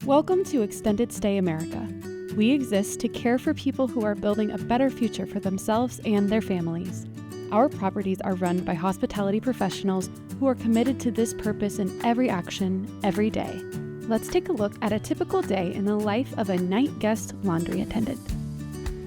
Welcome to Extended Stay America. We exist to care for people who are building a better future for themselves and their families. Our properties are run by hospitality professionals who are committed to this purpose in every action, every day. Let's take a look at a typical day in the life of a night guest laundry attendant.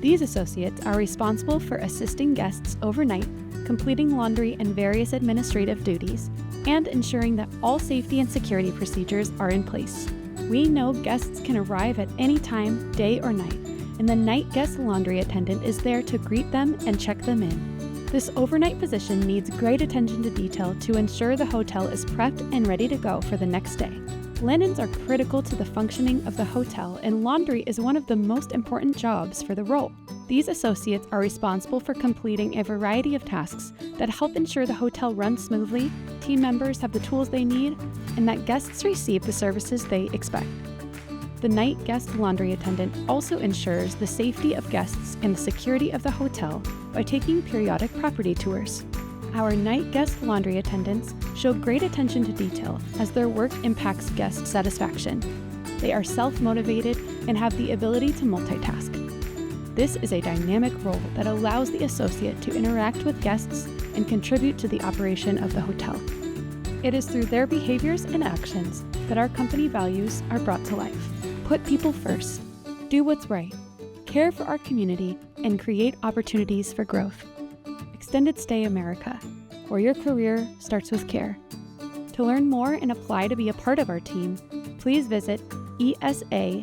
These associates are responsible for assisting guests overnight, completing laundry and various administrative duties, and ensuring that all safety and security procedures are in place. We know guests can arrive at any time, day or night, and the night guest laundry attendant is there to greet them and check them in. This overnight position needs great attention to detail to ensure the hotel is prepped and ready to go for the next day. Linens are critical to the functioning of the hotel, and laundry is one of the most important jobs for the role. These associates are responsible for completing a variety of tasks that help ensure the hotel runs smoothly, team members have the tools they need, and that guests receive the services they expect. The night guest laundry attendant also ensures the safety of guests and the security of the hotel by taking periodic property tours. Our night guest laundry attendants show great attention to detail as their work impacts guest satisfaction. They are self-motivated and have the ability to multitask. This is a dynamic role that allows the associate to interact with guests and contribute to the operation of the hotel. It is through their behaviors and actions that our company values are brought to life. Put people first, do what's right, care for our community, and create opportunities for growth. Extended Stay America, where your career starts with care. To learn more and apply to be a part of our team, please visit esamgnt.com.